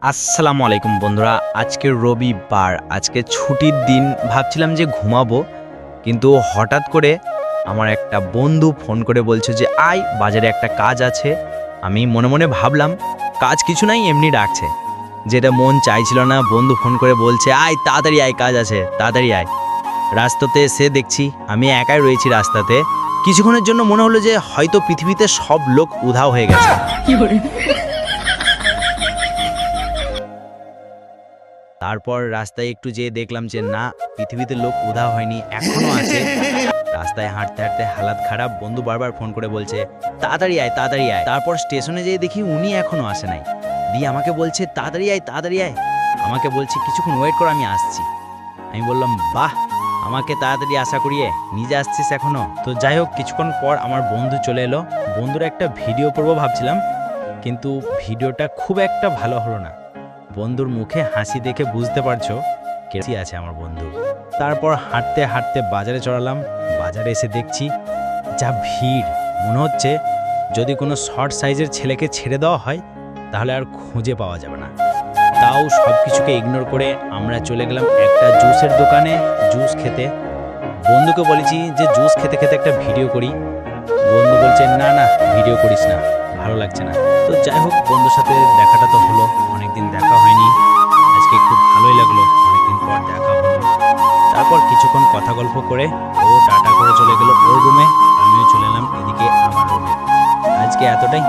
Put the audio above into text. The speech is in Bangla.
আসসালামু আলাইকুম বন্ধুরা। আজকে রবিবার, আজকে ছুটির দিন। ভাবছিলাম যে ঘুমাবো, কিন্তু হঠাৎ করে আমার একটা বন্ধু ফোন করে বলছে যে আয় বাজারে একটা কাজ আছে। আমি মনে মনে ভাবলাম কাজ কিছু নাই, এমনি ডাকছে। যেটা মন চাইছিল না, বন্ধু ফোন করে বলছে আয় তাড়াতাড়ি আয়, কাজ আছে তাড়াতাড়ি আয়। রাস্তাতে এসে দেখছি আমি একাই রয়েছি রাস্তাতে। কিছুক্ষণের জন্য মনে হলো যে হয়তো পৃথিবীতে সব লোক উধাও হয়ে গেছে। তারপর রাস্তায় একটু যেয়ে দেখলাম যে না, পৃথিবীতে লোক উধাও হয়নি, এখনো আছে। রাস্তায় হাঁটতে হাঁটতে হালাত খারাপ, বন্ধু বারবার ফোন করে বলছে তাড়াতাড়ি আয় তাড়াতাড়ি আয়। তারপর স্টেশনে যেয়ে দেখি উনি এখনো আসে নাই। দিয়ে আমাকে বলছে তাড়াতাড়ি আয় তাড়াতাড়ি আয়। আমাকে বলছে কিছুক্ষণ ওয়েট কর, আমি আসছি। আমি বললাম বাহ, আমাকে তাড়াতাড়ি আশা করিয়ে নিজে আসছিস এখনো। তো যাই হোক, কিছুক্ষণ পর আমার বন্ধু চলে এলো। বন্ধুর একটা ভিডিও করবো ভাবছিলাম, কিন্তু ভিডিওটা খুব একটা ভালো হলো না। বন্ধুর মুখে হাসি দেখে বুঝতে পারছো কেসি আছে আমার বন্ধু। তারপর হাঁটতে হাঁটতে বাজারে চড়ালাম। বাজারে এসে দেখছি যা ভিড়, মনে হচ্ছে যদি কোনো শর্ট সাইজের ছেলেকে ছেড়ে দেওয়া হয় তাহলে আর খুঁজে পাওয়া যাবে না। তাও সব কিছুকে ইগনোর করে আমরা চলে গেলাম একটা জুসের দোকানে জুস খেতে। বন্ধুকে বলেছি যে জুস খেতে খেতে একটা ভিডিও করি। বন্ধু বলছে না না, ভিডিও করিস না, ভালো লাগছে না। তো যাই হোক, বন্ধুর সাথে দেখাটা তো হলো, অনেকদিন দেখা হয়নি। আজকে একটু ভালোই লাগলো, অনেকদিন পর দেখা হলো। তারপর কিছুক্ষণ কথা গল্প করে ও টাটা করে চলে গেল ওর রুমে, আমিও চলে এলাম এদিকে আমার রুমে। আজকে এতটাই।